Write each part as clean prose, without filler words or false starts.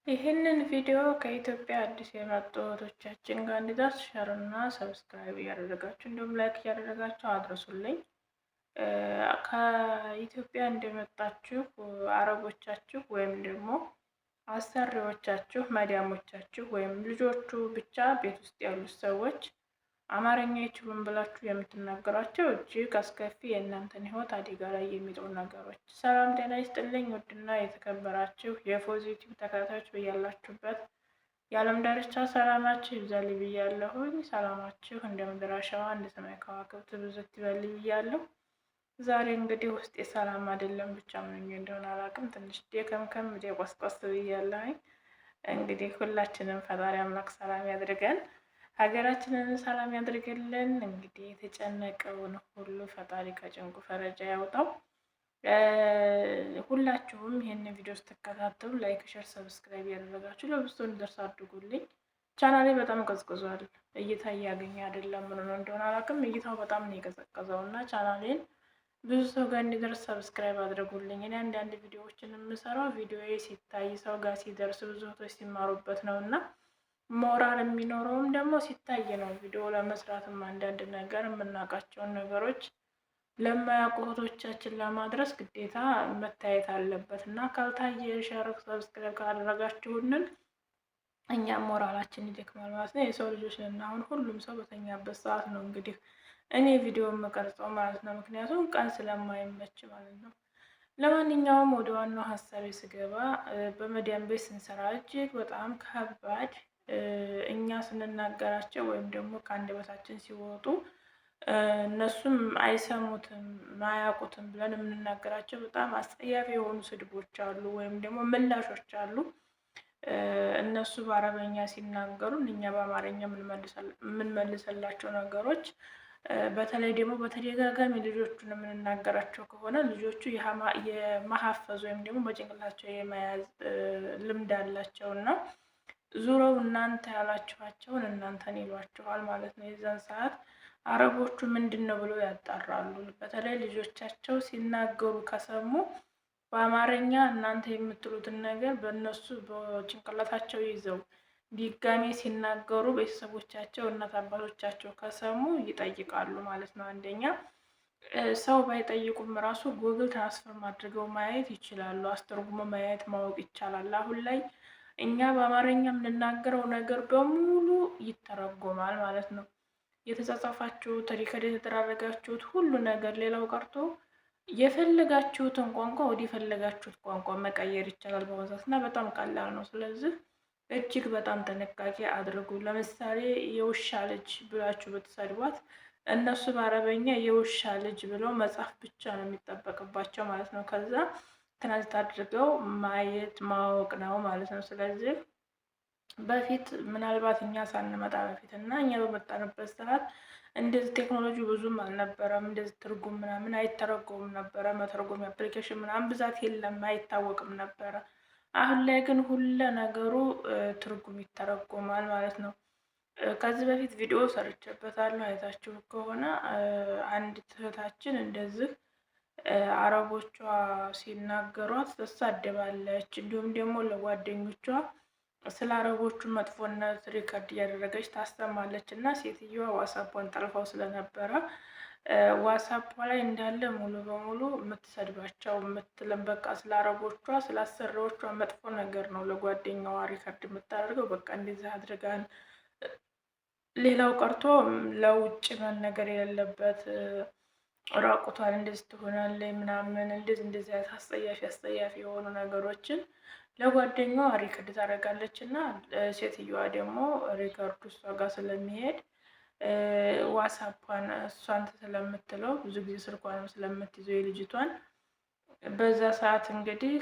ይህንን ቪዲዮ ከኢትዮጵያ አዲስ የመጡ እህቶቻችን ጋር እንዲደርስ ሸር እና ሰብስክራይብ እያደረጋችሁ እንዲሁም ላይክ እያደረጋችሁ አድርሱልኝ። ከኢትዮጵያ እንደመጣችሁ አረቦቻችሁ ወይም ደግሞ አሰሪዎቻችሁ፣ መዳሞቻችሁ ወይም ልጆቹ ብቻ ቤት ውስጥ ያሉት ሰዎች አማርኛ አይችሉም ብላችሁ የምትናገሯቸው እጅግ አስከፊ የእናንተን ሕይወት አደጋ ላይ የሚጥሉ ነገሮች። ሰላም ጤና ይስጥልኝ ውድና የተከበራችሁ የፖዚቲቭ ተከታታዮች በያላችሁበት የዓለም ዳርቻ ሰላማችሁ ይብዛል ብያለሁኝ። ሰላማችሁ እንደ ምድር አሸዋ እንደ ሰማይ ከዋክብት ብዝት ይበል ብያለሁ። ዛሬ እንግዲህ ውስጤ ሰላም አይደለም፣ ብቻ ምን እንደሆነ አላውቅም። ትንሽ ደከምከም ቆስቆስ ብያለሁኝ። እንግዲህ ሁላችንም ፈጣሪ አምላክ ሰላም ያድርገን፣ ሀገራችንን ሰላም ያድርግልን። እንግዲህ የተጨነቀውን ሁሉ ፈጣሪ ከጭንቁ ፈረጃ ያውጣው። ሁላችሁም ይህን ቪዲዮ ስትከታተሉ ላይክ፣ ሸር፣ ሰብስክራይብ ያደረጋችሁ ለብዙ እንዲደርስ አድርጉልኝ። ቻናሌ በጣም ቀዝቅዟል፣ እይታ እያገኘ አይደለም። ምን እንደሆነ አላውቅም። እይታው በጣም ነው የቀዘቀዘው እና ቻናሌን ብዙ ሰው ጋር እንዲደርስ ሰብስክራይብ አድርጉልኝ። እኔ አንዳንድ ቪዲዮዎችን የምሰራው ቪዲዮ ሲታይ ሰው ጋር ሲደርስ ብዙ ሰዎች ሲማሩበት ነው እና ሞራል የሚኖረውም ደግሞ ሲታይ ነው። ቪዲዮ ለመስራትም አንዳንድ ነገር የምናውቃቸውን ነገሮች ለማያውቁ እህቶቻችን ለማድረስ ግዴታ መታየት አለበት እና ካልታየ ሸር ሰብስክራይብ ካደረጋችሁንን እኛም ሞራላችን ይደክማል ማለት ነው። የሰው ልጆች ነን። አሁን ሁሉም ሰው በተኛበት ሰዓት ነው እንግዲህ እኔ ቪዲዮ የምቀርጸው ማለት ነው። ምክንያቱም ቀን ስለማይመች ማለት ነው። ለማንኛውም ወደ ዋናው ሀሳቤ ስገባ በመዳም ቤት ስንሰራ እጅግ በጣም ከባድ እኛ ስንናገራቸው ወይም ደግሞ ከአንደበታችን ሲወጡ እነሱም አይሰሙትም አያውቁትም ብለን የምንናገራቸው በጣም አስጸያፊ የሆኑ ስድቦች አሉ፣ ወይም ደግሞ ምላሾች አሉ። እነሱ በአረበኛ ሲናገሩ እኛ በአማርኛ የምንመልሰላቸው ነገሮች፣ በተለይ ደግሞ በተደጋጋሚ ልጆቹን የምንናገራቸው ከሆነ ልጆቹ የማሀፈዝ ወይም ደግሞ በጭንቅላቸው የመያዝ ልምድ አላቸው እና ዙረው እናንተ ያላችኋቸውን እናንተን ይሏችኋል ማለት ነው። የዛን ሰዓት አረቦቹ ምንድን ነው ብለው ያጣራሉ። በተለይ ልጆቻቸው ሲናገሩ ከሰሙ በአማርኛ እናንተ የምትሉትን ነገር በእነሱ በጭንቅላታቸው ይዘው ድጋሜ ሲናገሩ ቤተሰቦቻቸው እናት አባቶቻቸው ከሰሙ ይጠይቃሉ ማለት ነው። አንደኛ ሰው ባይጠይቁም ራሱ ጉግል ትራንስፈር አድርገው ማየት ይችላሉ። አስተርጉሞ ማየት ማወቅ ይቻላል። አሁን ላይ እኛ በአማርኛ የምንናገረው ነገር በሙሉ ይተረጎማል ማለት ነው። የተጻጻፋችሁት ሪከርድ የተደራረጋችሁት ሁሉ ነገር ሌላው ቀርቶ የፈለጋችሁትን ቋንቋ ወደ የፈለጋችሁት ቋንቋ መቀየር ይቻላል በወዛት እና በጣም ቀላል ነው። ስለዚህ እጅግ በጣም ጥንቃቄ አድርጉ። ለምሳሌ የውሻ ልጅ ብላችሁ ብትሰድቧት እነሱ በአረበኛ የውሻ ልጅ ብለው መጻፍ ብቻ ነው የሚጠበቅባቸው ማለት ነው። ከዛ ትናንት አድርገው ማየት ማወቅ ነው ማለት ነው። ስለዚህ በፊት ምናልባት እኛ ሳንመጣ በፊት እና እኛ በመጣንበት ሰዓት እንደዚህ ቴክኖሎጂ ብዙም አልነበረም። እንደዚህ ትርጉም ምናምን አይተረጎምም ነበረ። መተርጎም አፕሊኬሽን ምናምን ብዛት የለም፣ አይታወቅም ነበረ። አሁን ላይ ግን ሁሉ ነገሩ ትርጉም ይተረጎማል ማለት ነው። ከዚህ በፊት ቪዲዮ ሰርቼበታለሁ፣ አይታችሁ ከሆነ አንድ እህታችን እንደዚህ አረቦቿ ሲናገሯት ትሳደባለች። እንዲሁም ደግሞ ለጓደኞቿ ስለ አረቦቹ መጥፎነት ሪከርድ እያደረገች ታሰማለች እና ሴትዮዋ ዋትስአፑን ጠልፈው ስለነበረ ዋትስአፑ ላይ እንዳለ ሙሉ በሙሉ የምትሰድባቸው የምትለም በቃ ስለ አረቦቿ ስለ አሰሪዎቿ መጥፎ ነገር ነው ለጓደኛዋ ሪከርድ የምታደርገው። በቃ እንደዚህ አድርጋን ሌላው ቀርቶ ለውጭ መነገር የሌለበት ራቁቷን እንደዚህ ትሆናለች ምናምን እንደዚህ አስጸያፊ የሆኑ ነገሮችን ለጓደኛዋ ሪከርድ ታደርጋለች እና ሴትዮዋ ደግሞ ሪከርዱ እሷ ጋር ስለሚሄድ ዋትስአፑን እሷን ስለምትለው ብዙ ጊዜ ስልኳንም ስለምትይዘው የልጅቷን በዛ ሰዓት እንግዲህ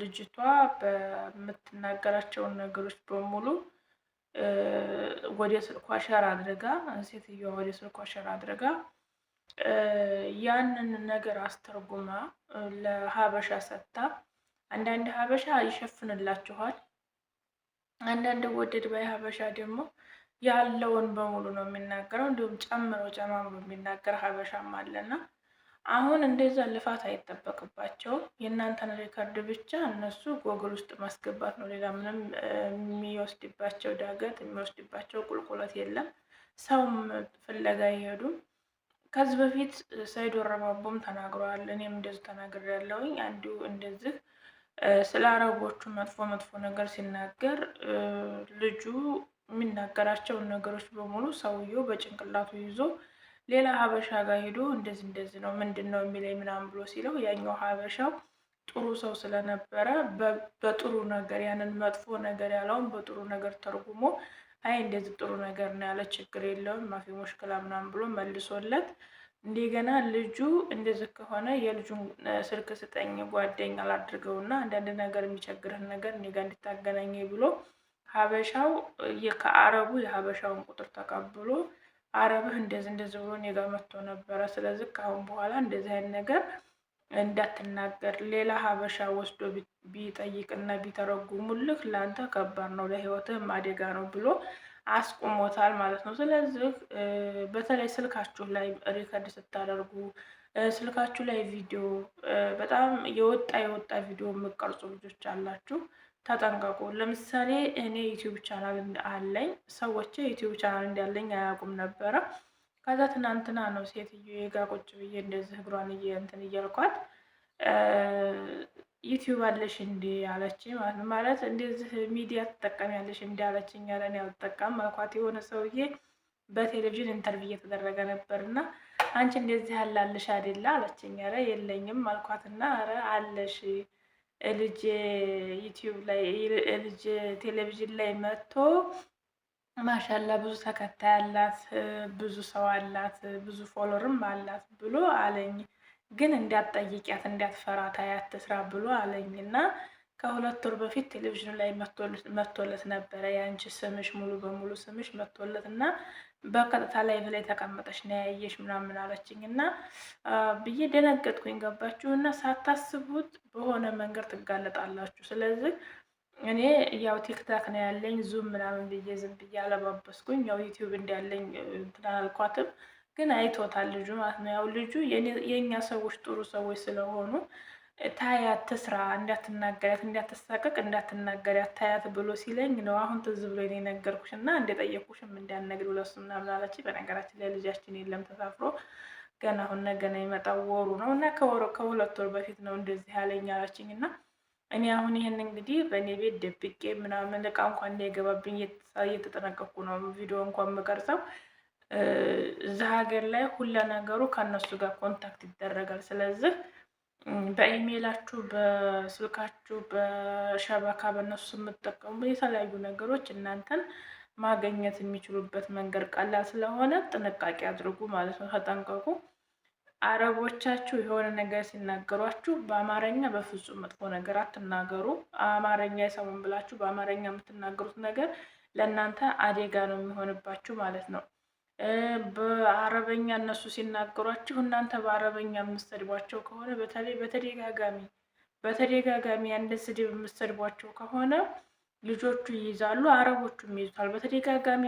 ልጅቷ በምትናገራቸውን ነገሮች በሙሉ ወደ ስልኳ ሸር አድርጋ ሴትዮዋ ወደ ስልኳ ሸር አድርጋ ያንን ነገር አስተርጉማ ለሀበሻ ሰጥታ፣ አንዳንድ ሀበሻ ይሸፍንላችኋል፣ አንዳንድ ወደድ ባይ ሀበሻ ደግሞ ያለውን በሙሉ ነው የሚናገረው። እንዲሁም ጨምሮ ጨማምሮ የሚናገር ሀበሻም አለና አሁን እንደዛ ልፋት አይጠበቅባቸውም። የእናንተን ሪከርድ ብቻ እነሱ ጎግል ውስጥ ማስገባት ነው። ሌላ ምንም የሚወስድባቸው ዳገት የሚወስድባቸው ቁልቁለት የለም። ሰውም ፍለጋ አይሄዱም። ከዚህ በፊት ሰይድ ወረባቦም ተናግረዋል። እኔም እንደዚህ ተናግሬያለሁኝ። አንዱ እንደዚህ ስለ አረቦቹ መጥፎ መጥፎ ነገር ሲናገር ልጁ የሚናገራቸውን ነገሮች በሙሉ ሰውየው በጭንቅላቱ ይዞ ሌላ ሀበሻ ጋር ሄዶ እንደዚህ እንደዚህ ነው ምንድን ነው የሚለኝ ምናምን ብሎ ሲለው ያኛው ሀበሻው ጥሩ ሰው ስለነበረ በጥሩ ነገር ያንን መጥፎ ነገር ያለውን በጥሩ ነገር ተርጉሞ አይ እንደዚህ ጥሩ ነገር ነው ያለ ችግር የለውም ማፊ ሙሽክላ ምናምን ብሎ መልሶለት እንደገና ልጁ እንደዚህ ከሆነ የልጁን ስልክ ስጠኝ ጓደኛ ላድርገውና አንዳንድ ነገር የሚቸግርህን ነገር እኔ ጋር እንድታገናኘ ብሎ ሀበሻው ከአረቡ የሀበሻውን ቁጥር ተቀብሎ አረብህ እንደዚህ እንደዚህ ብሎ እኔ ጋር መጥቶ ነበረ። ስለዚህ ከአሁን በኋላ እንደዚህ አይነት ነገር እንዳትናገር ሌላ ሀበሻ ወስዶ ቢጠይቅና ቢተረጉሙልህ ለአንተ ከባድ ነው፣ ለህይወትህም አደጋ ነው ብሎ አስቆሞታል ማለት ነው። ስለዚህ በተለይ ስልካችሁ ላይ ሪከርድ ስታደርጉ ስልካችሁ ላይ ቪዲዮ በጣም የወጣ ቪዲዮ የምትቀርጹ ልጆች አላችሁ፣ ተጠንቀቁ። ለምሳሌ እኔ ዩቲዩብ ቻናል አለኝ። ሰዎች ዩቲዩብ ቻናል እንዳለኝ አያውቁም ነበረ። ከዛ ትናንትና ነው ሴትዮ ጋር ቁጭ ብዬ እንደዚህ እግሯን እንትን እያልኳት ዩቲዩብ አለሽ እንዲ አለች ማለት ነው። ማለት እንደዚህ ሚዲያ ትጠቀሚያለሽ እንዲ አለችኝ። ኧረ እኔ አልጠቀምም አልኳት። የሆነ ሰውዬ በቴሌቪዥን ኢንተርቪው እየተደረገ ነበር እና አንቺ እንደዚህ ያላለሽ አይደለ አለችኝ። ኧረ የለኝም አልኳትና ኧረ አለሽ ልጅ ዩቲዩብ ላይ ልጅ ቴሌቪዥን ላይ መጥቶ ማሻላ ብዙ ተከታይ አላት፣ ብዙ ሰው አላት፣ ብዙ ፎሎወርም አላት ብሎ አለኝ። ግን እንዳትጠይቂያት እንዳትፈራ ታያት ትስራ ብሎ አለኝ እና ከ2 ወር በፊት ቴሌቪዥን ላይ መጥቶለት ነበረ። የአንቺ ስምሽ ሙሉ በሙሉ ስምሽ መጥቶለት እና በቀጥታ ላይቭ ላይ ተቀመጠች ነው ያየሽ ምናምን አለችኝ እና ብዬ ደነገጥኩኝ። ገባችሁ? እና ሳታስቡት በሆነ መንገድ ትጋለጣላችሁ። ስለዚህ እኔ ያው ቲክታክ ነው ያለኝ ዙም ምናምን ብዬ ዝም ብዬ አለባበስኩኝ። ያው ዩቲዩብ እንዳለኝ እንትን አላልኳትም፣ ግን አይቶታል ልጁ ማለት ነው። ያው ልጁ የእኛ ሰዎች ጥሩ ሰዎች ስለሆኑ ታያት ትስራ፣ እንዳትናገሪያት፣ እንዳትሳቀቅ፣ እንዳትናገሪያት ታያት ብሎ ሲለኝ ነው አሁን ትዝ ብሎ እኔ ነገርኩሽ እና እንደጠየኩሽም እንዳትነግሪ ብለሱ ምናምን አለች። በነገራችን ላይ ልጃችን የለም ተሳፍሮ ገና አሁን ነገ ነው የመጣው፣ ወሩ ነው እና ከ2 ወር በፊት ነው እንደዚህ ያለኝ አለችኝ እና እኔ አሁን ይሄን እንግዲህ በእኔ ቤት ደብቄ ምናምን እቃ እንኳን እንዳይገባብኝ እየተጠነቀቅኩ ነው ቪዲዮ እንኳን የምቀርጸው። እዛ ሀገር ላይ ሁለ ነገሩ ከእነሱ ጋር ኮንታክት ይደረጋል። ስለዚህ በኢሜይላችሁ፣ በስልካችሁ፣ በሸበካ በእነሱ የምትጠቀሙ የተለያዩ ነገሮች እናንተን ማገኘት የሚችሉበት መንገድ ቀላል ስለሆነ ጥንቃቄ አድርጉ ማለት ነው። ተጠንቀቁ። አረቦቻችሁ የሆነ ነገር ሲናገሯችሁ በአማርኛ በፍጹም መጥፎ ነገር አትናገሩ። አማርኛ የሰሙን ብላችሁ በአማርኛ የምትናገሩት ነገር ለእናንተ አደጋ ነው የሚሆንባችሁ ማለት ነው። በአረበኛ እነሱ ሲናገሯችሁ እናንተ በአረበኛ የምትሰድቧቸው ከሆነ በተለይ በተደጋጋሚ አንድ ስድብ የምትሰድቧቸው ከሆነ ልጆቹ ይይዛሉ፣ አረቦቹም ይይዙታል። በተደጋጋሚ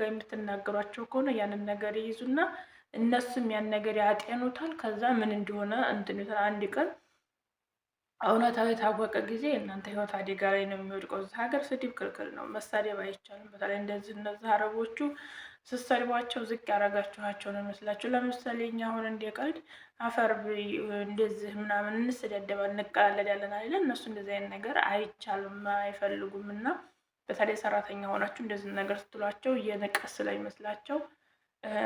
የምትናገሯቸው ከሆነ ያንን ነገር ይይዙና እነሱም ያን ነገር ያጤኑታል። ከዛ ምን እንደሆነ እንትን አንድ ቀን እውነታው የታወቀ ጊዜ እናንተ ህይወት አደጋ ላይ ነው የሚወድቀው። እዚህ ሀገር ስድብ ክልክል ነው፣ መሳደብ አይቻልም። በተለይ እንደዚህ እነዚህ አረቦቹ ስትሰድቧቸው ዝቅ ያደረጋችኋቸው ነው ይመስላችሁ። ለምሳሌ እኛ አሁን እንደ ቀልድ አፈር እንደዚህ ምናምን እንስደደባል እንቀላለዳለን አይደል? እነሱ እንደዚህ አይነት ነገር አይቻልም፣ አይፈልጉም። እና በተለይ ሰራተኛ ሆናችሁ እንደዚህ ነገር ስትሏቸው እየንቀስ ስለሚመስላቸው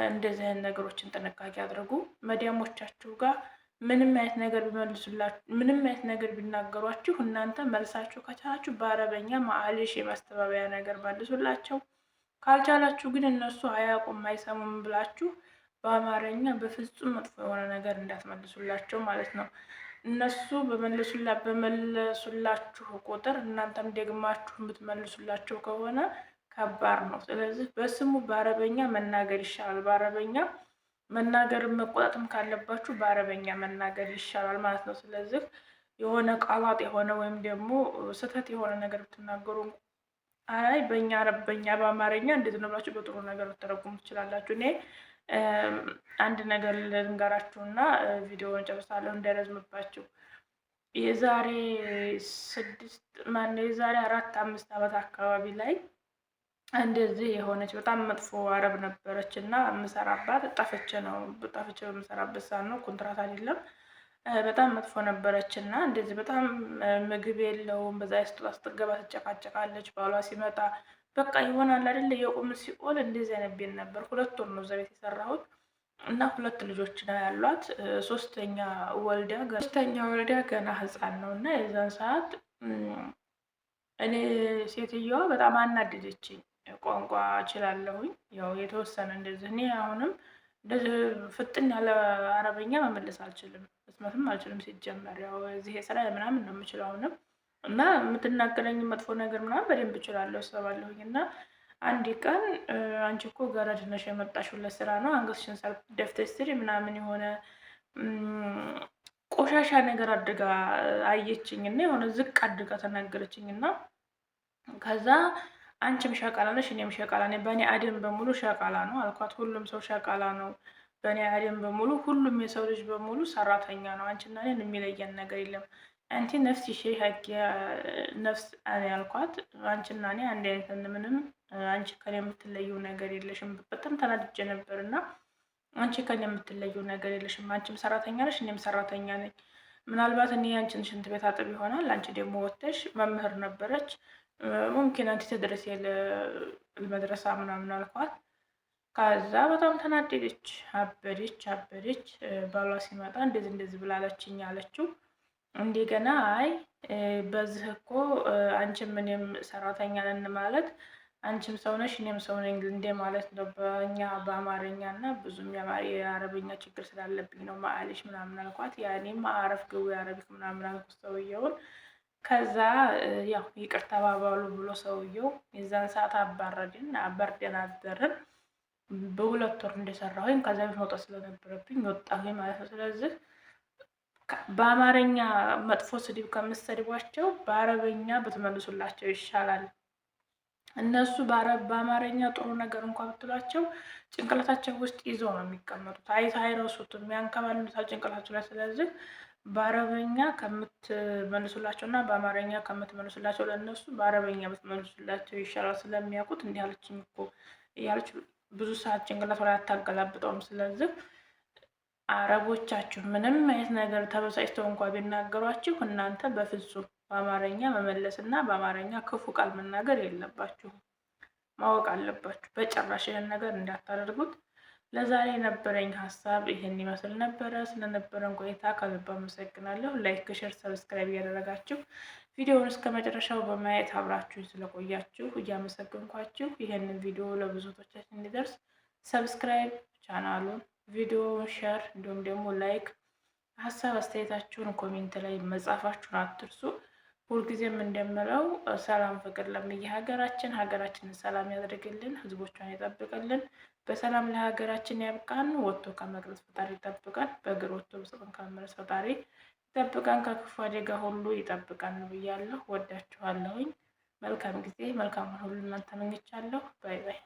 እንደዚህ አይነት ነገሮችን ጥንቃቄ አድርጉ። መዲያሞቻችሁ ጋር ምንም አይነት ነገር ቢመልሱላችሁ፣ ምንም አይነት ነገር ቢናገሯችሁ እናንተ መልሳችሁ ከቻላችሁ በአረበኛ ማአሌሽ የማስተባበያ ነገር መልሱላቸው። ካልቻላችሁ ግን እነሱ አያውቁም አይሰሙም ብላችሁ በአማርኛ በፍጹም መጥፎ የሆነ ነገር እንዳትመልሱላቸው ማለት ነው። እነሱ በመለሱላችሁ ቁጥር እናንተም ደግማችሁ የምትመልሱላቸው ከሆነ ከባድ ነው። ስለዚህ በስሙ በአረበኛ መናገር ይሻላል። በአረበኛ መናገር መቆጣጠም ካለባችሁ በአረበኛ መናገር ይሻላል ማለት ነው። ስለዚህ የሆነ ቃላጥ የሆነ ወይም ደግሞ ስህተት የሆነ ነገር ብትናገሩ አይ በእኛ በአማርኛ እንደዚህ ነው ብላችሁ በጥሩ ነገር ልትተረጉሙ ትችላላችሁ። እኔ አንድ ነገር ልንገራችሁና ቪዲዮውን ጨርሳለሁ እንዳይረዝምባችሁ። የዛሬ የዛሬ 4-5 ዓመት አካባቢ ላይ እንደዚህ የሆነች በጣም መጥፎ አረብ ነበረች እና የምሰራባት ጠፍቼ በምሰራበት ሰዓት ነው፣ ኮንትራት አይደለም። በጣም መጥፎ ነበረች እና እንደዚህ በጣም ምግብ የለውም። በዛ ስትገባ ትጨቃጨቃለች። ባሏ ሲመጣ በቃ ይሆናል አይደል የቁም ሲኦል እንደዚህ አይነት ቤት ነበር። 2 ወር ነው እዛ ቤት የሰራሁት እና 2 ልጆች ነው ያሏት። ሶስተኛ ወልዳ ገና ህፃን ነው እና የዛን ሰዓት እኔ ሴትዮዋ በጣም አናደደችኝ። ቋንቋ እችላለሁኝ ያው የተወሰነ እንደዚህ። እኔ አሁንም እንደዚህ ፍጥን ያለ አረበኛ መመለስ አልችልም፣ መስማትም አልችልም ሲጀመር። ያው እዚህ ስራ ምናምን ነው የምችለው አሁንም እና የምትናገረኝ መጥፎ ነገር ምናምን በደንብ እችላለሁ እሰባለሁኝ። እና አንድ ቀን አንቺ እኮ ገረድ ነሽ የመጣሽው ለስራ ነው፣ አንገትሽን ደፍተሽ ስሪ ምናምን የሆነ ቆሻሻ ነገር አድርጋ አየችኝ እና የሆነ ዝቅ አድርጋ ተናገረችኝ። እና ከዛ አንቺም ሸቃላ ነሽ እኔም ሸቃላ ነኝ፣ በእኔ አደም በሙሉ ሸቃላ ነው አልኳት። ሁሉም ሰው ሸቃላ ነው በእኔ አደም በሙሉ፣ ሁሉም የሰው ልጅ በሙሉ ሰራተኛ ነው። አንቺና እኔን የሚለየን ነገር የለም። አንቲ ነፍስ ሺ ሀቂ ነፍስ ያልኳት። አንቺና እኔ አንድ አይነት ምንም አንቺ ከኔ የምትለየው ነገር የለሽም። በጣም ተናድጄ ነበር እና አንቺ ከኔ የምትለየው ነገር የለሽም። አንቺም ሰራተኛ ነሽ እኔም ሰራተኛ ነኝ። ምናልባት እኔ አንቺን ሽንት ቤት አጥብ ይሆናል፣ አንቺ ደግሞ ወጥተሽ መምህር ነበረች ሙምኪን አንቲ ተድረስ መድረሳ ምናምን አልኳት። ከዛ በጣም ተናደደች፣ አበደች። ባሏ ሲመጣ እንደዚህ ብላለችኝ አለችው። እንደገና አይ በዚህ እኮ አንቺም እኔም ሰራተኛ ነን ማለት አንቺም ሰው ነሽ እኔም ሰው ነኝ እንደ ማለት ነው በእኛ በአማርኛ እና ብዙም የአረበኛ ችግር ስላለብኝ ነው ማአሊሽ ምናምን አልኳት። ያኔም አረፍ ግቡ የአረቢክ ምናምን አልኩት ሰውየውን። ከዛ ያው ይቅር ተባባሉ ብሎ ሰውየው የዛን ሰዓት አበርደን አደርን። በ2 ወር እንደሰራሁኝ ከዛ ቤት መውጣት ስለነበረብኝ ወጣሁኝ ማለት ነው። ስለዚህ በአማርኛ መጥፎ ስድብ ከምትሰድቧቸው በአረበኛ ብትመልሱላቸው ይሻላል። እነሱ በአማርኛ ጥሩ ነገር እንኳን ብትሏቸው ጭንቅላታቸው ውስጥ ይዘው ነው የሚቀመጡት፣ አይረሱትም፣ ያንከባልሉታል ጭንቅላታቸው ላይ። ስለዚህ በአረበኛ ከምትመልሱላቸው እና በአማርኛ ከምትመልሱላቸው ለእነሱ በአረበኛ ብትመልሱላቸው ይሻላል። ስለሚያውቁት እንዲህ አለችኝ እኮ እያለች ብዙ ሰዓት ጭንቅላቱ ላይ አታገላብጠውም። ስለዚህ አረቦቻችሁ ምንም አይነት ነገር ተበሳጭተው እንኳ ቢናገሯችሁ እናንተ በፍጹም በአማርኛ መመለስ እና በአማርኛ ክፉ ቃል መናገር የለባችሁም፣ ማወቅ አለባችሁ። በጭራሽ ይህን ነገር እንዳታደርጉት። ለዛሬ የነበረኝ ሀሳብ ይህን ይመስል ነበረ። ስለነበረን ቆይታ ከልብ አመሰግናለሁ። ላይክ፣ ሼር፣ ሰብስክራይብ እያደረጋችሁ ቪዲዮውን እስከ መጨረሻው በማየት አብራችሁ ስለቆያችሁ እያመሰግንኳችሁ ይህንን ቪዲዮ ለብዙቶቻችን እንዲደርስ ሰብስክራይብ ቻናሉን፣ ቪዲዮውን ሼር እንዲሁም ደግሞ ላይክ፣ ሀሳብ አስተያየታችሁን ኮሜንት ላይ መጻፋችሁን አትርሱ። ሁልጊዜም እንደምለው ሰላም ፍቅር ለምየ ሀገራችንን ሰላም ያድርግልን፣ ህዝቦቿን ይጠብቅልን። በሰላም ለሀገራችን ያብቃን። ወጥቶ ከመቅረት ፈጣሪ ይጠብቃን። በእግር ወጥቶ በሰላም ከመመለስ ፈጣሪ ይጠብቃን። ከክፉ አደጋ ሁሉ ይጠብቃን ብያለሁ። ወዳችኋለሁኝ። መልካም ጊዜ መልካም ሁሉ እናንተ ተመኝቻለሁ። ባይ ባይ።